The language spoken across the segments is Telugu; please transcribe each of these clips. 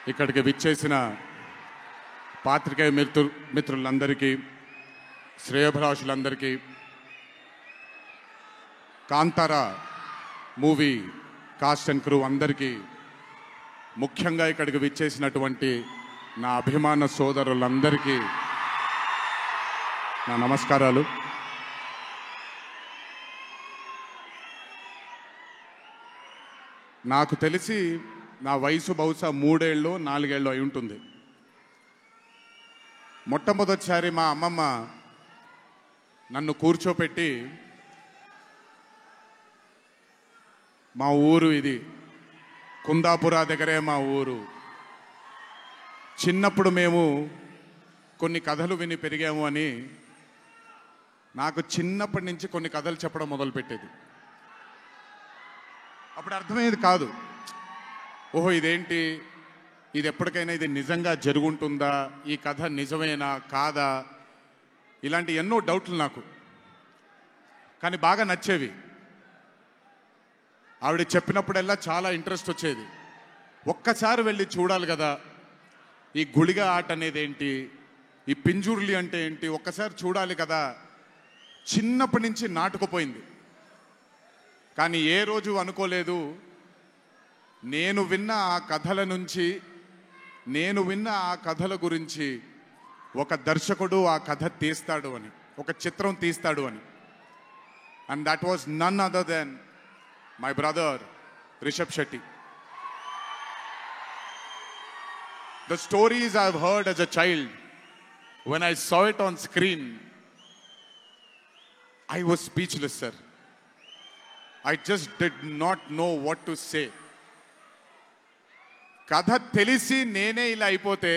ఇక్కడికి విచ్చేసిన పాత్రికేయ మిత్రులందరికీ, శ్రేయోభిలాషులందరికీ, Kantara movie cast and crew అందరికీ, ముఖ్యంగా ఇక్కడికి విచ్చేసినటువంటి నా అభిమాన సోదరులందరికీ నా నమస్కారాలు. నాకు తెలిసి నా వయసు బహుశా 3 ఏళ్ళు 4 ఏళ్ళు అయి ఉంటుంది. మొట్టమొదటిసారి మా అమ్మమ్మ నన్ను కూర్చోపెట్టి, మా ఊరు ఇది, కుందాపురా దగ్గరే మా ఊరు, చిన్నప్పుడు మేము కొన్ని కథలు విని పెరిగాము అని నాకు చిన్నప్పటి నుంచి కొన్ని కథలు చెప్పడం మొదలుపెట్టేది. అప్పుడు అర్థమయ్యేది కాదు, ఓహో ఇదేంటి, ఇది ఎప్పటికైనా ఇది నిజంగా జరుగుంటుందా, ఈ కథ నిజమేనా కాదా, ఇలాంటి ఎన్నో డౌట్లు నాకు. కానీ బాగా నచ్చేవి. ఆవిడ చెప్పినప్పుడల్లా చాలా ఇంట్రెస్ట్ వచ్చేది. ఒక్కసారి వెళ్ళి చూడాలి కదా, ఈ గుళిగ ఆట అనేది ఏంటి, ఈ పింజుర్లి అంటే ఏంటి, ఒక్కసారి చూడాలి కదా. చిన్నప్పటి నుంచి నాటుకుపోయింది. కానీ ఏ రోజు అనుకోలేదు, నేను విన్న ఆ కథల నుంచి, నేను విన్న ఆ కథల గురించి ఒక దర్శకుడు ఆ కథ తీస్తాడు అని, ఒక చిత్రం తీస్తాడు అని. And that was none other than my brother Rishab Shetty. The stories I've heard as a child, when I saw it on screen, I was speechless, sir. I just did not know what to say. కథ తెలిసి నేనే ఇలా అయిపోతే,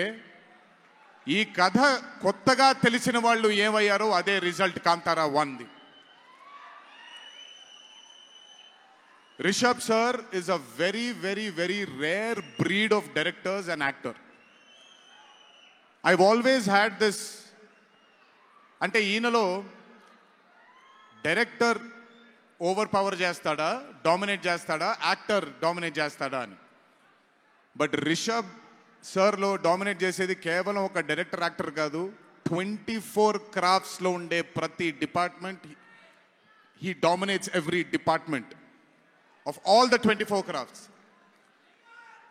ఈ కథ కొత్తగా తెలిసిన వాళ్ళు ఏమయ్యారో అదే రిజల్ట్ కాంతారా 1ది. Rishab sir is a very, very, very rare breed of directors and actor. I've always had this, అంటే ఈయనలో డైరెక్టర్ ఓవర్ పవర్ చేస్తాడా, డామినేట్ చేస్తాడా, యాక్టర్ డామినేట్ చేస్తాడా అని. బట్ రిషబ్ సార్లో డామినేట్ చేసేది కేవలం ఒక డైరెక్టర్ యాక్టర్ కాదు, 24 క్రాఫ్ట్స్లో ఉండే ప్రతి department. He dominates every department of all the 24 crafts.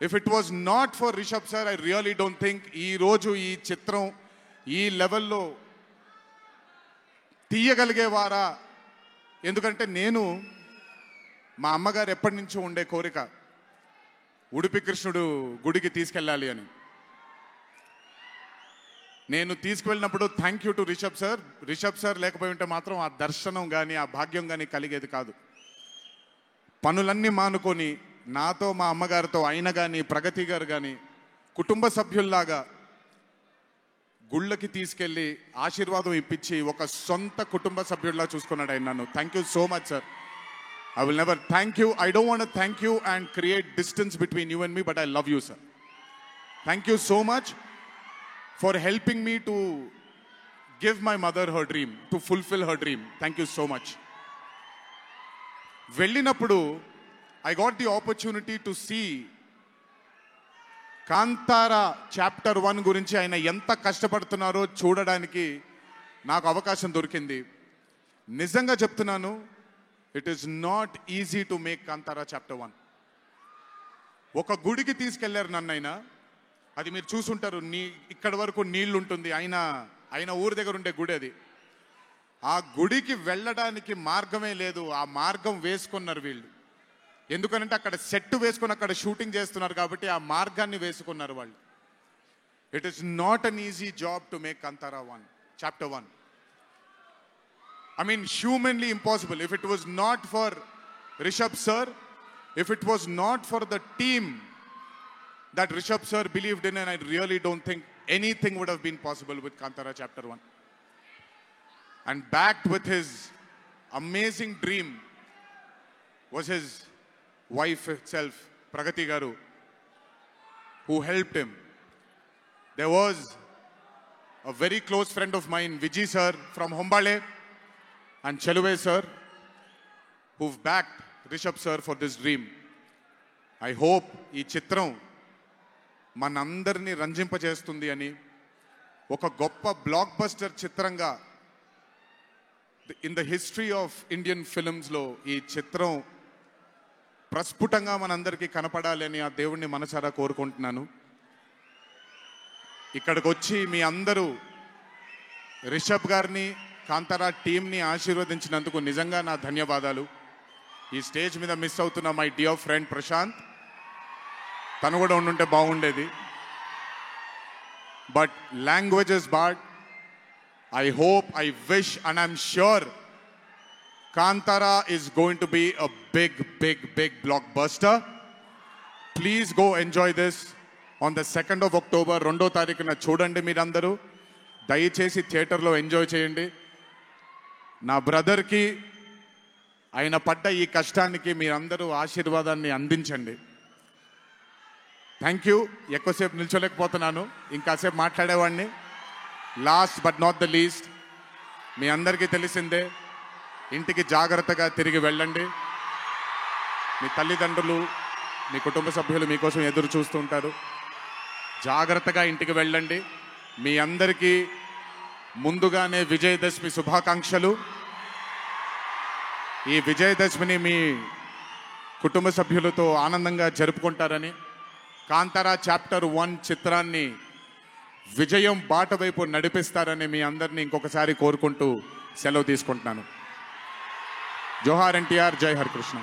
If it was not for Rishab sir, I really don't think ఈరోజు ఈ చిత్రం ఈ లెవెల్లో తీయగలిగేవారా. ఎందుకంటే నేను, మా అమ్మగారు ఎప్పటి నుంచో ఉండే కోరిక ఉడిపి కృష్ణుడు గుడికి తీసుకెళ్ళాలి అని. నేను తీసుకువెళ్ళినప్పుడు thank you to Rishab sir. Rishab sir లేకపోయి ఉంటే మాత్రం ఆ దర్శనం కానీ ఆ భాగ్యం కానీ కలిగేది కాదు. పనులన్నీ మానుకొని నాతో, మా అమ్మగారితో, ఆయన కానీ ప్రగతి గారు కానీ కుటుంబ సభ్యుల్లాగా గుళ్ళకి తీసుకెళ్ళి ఆశీర్వాదం ఇప్పించి ఒక సొంత కుటుంబ సభ్యుల్లా చూసుకున్నాడు ఆయన నన్ను. Thank you so much sir. I will never thank you. I don't want to thank you and create distance between you and me, but I love you, sir. Thank you so much for helping me to give my mother her dream, to fulfill her dream. Thank you so much. వెళ్ళినప్పుడు I got the opportunity to see Kantara chapter 1 గురించి ఆయన ఎంత కష్టపడుతున్నారో చూడడానికి నాకు అవకాశం దొరికింది. నిజంగా చెప్తున్నాను, it is not easy to make Kantara chapter 1. ఒక గుడికి తీసుకెళ్లారు నన్నైనా, అది మీరు చూసుంటారు, ఇక్కడ వరకు నీళ్లు ఉంటుంది, ఆయన ఊరి దగ్గర ఉండే గుడి అది. ఆ గుడికి వెళ్ళడానికి మార్గమే లేదు, ఆ మార్గం వేసుకున్నారు వీళ్ళు. ఎందుకనంటే అక్కడ సెట్ వేసుకుని అక్కడ షూటింగ్ చేస్తున్నారు కాబట్టి ఆ మార్గాన్ని వేసుకున్నారు వాళ్ళు. It is not an easy job to make Kantara 1 chapter 1. I mean, humanly impossible. If it was not for Rishabh sir, if it was not for the team that Rishabh sir believed in, and I really don't think anything would have been possible with Kantara chapter 1. And backed with his amazing dream was his wife itself, Pragati Garu, who helped him. There was a very close friend of mine, Vijay sir from Hombale, and Cheluve sir, who've backed Rishabh sir for this dream. I hope ఈ చిత్రం మనందరినీ రంజింపజేస్తుంది అని, ఒక గొప్ప బ్లాక్ బస్టర్ చిత్రంగా in the history of Indian ఫిల్మ్స్లో ఈ చిత్రం ప్రస్ఫుటంగా మనందరికీ కనపడాలి అని ఆ దేవుణ్ణి మనసారా కోరుకుంటున్నాను. ఇక్కడికి వచ్చి మీ అందరూ రిషబ్ గారిని, కాంతారా టీంని ఆశీర్వదించినందుకు నిజంగా నా ధన్యవాదాలు. ఈ స్టేజ్ మీద మిస్ అవుతున్న మై డియర్ ఫ్రెండ్ ప్రశాంత్, తను కూడా ఉండుంటే బాగుండేది. But language is bad. I hope, I wish, and I'm sure Kantara is going to be a big blockbuster. Please go enjoy this on the 2nd of October. 2వ తారీఖున చూడండి మీరందరూ. దయచేసి థియేటర్లో ఎంజాయ్ చేయండి. నా బ్రదర్కి ఆయన పడ్డ ఈ కష్టానికి మీరందరూ ఆశీర్వాదాన్ని అందించండి. Thank you. ఎక్కువసేపు నిల్చోలేకపోతున్నాను, ఇంకాసేపు మాట్లాడేవాడిని. Last but not the least, మీ అందరికీ తెలిసిందే, ఇంటికి జాగ్రత్తగా తిరిగి వెళ్ళండి. మీ తల్లిదండ్రులు, మీ కుటుంబ సభ్యులు మీకోసం ఎదురు చూస్తుంటారు. జాగ్రత్తగా ఇంటికి వెళ్ళండి. మీ అందరికీ ముందుగానే విజయదశమి శుభాకాంక్షలు. ఈ విజయదశమిని మీ కుటుంబ సభ్యులతో ఆనందంగా జరుపుకుంటారని, కాంతారా చాప్టర్ 1 చిత్రాన్ని విజయం బాట వైపు నడిపిస్తారని మీ అందరినీ ఇంకొకసారి కోరుకుంటూ సెలవు తీసుకుంటున్నాను. జోహార్ ఎన్టీఆర్, జై హరికృష్ణ.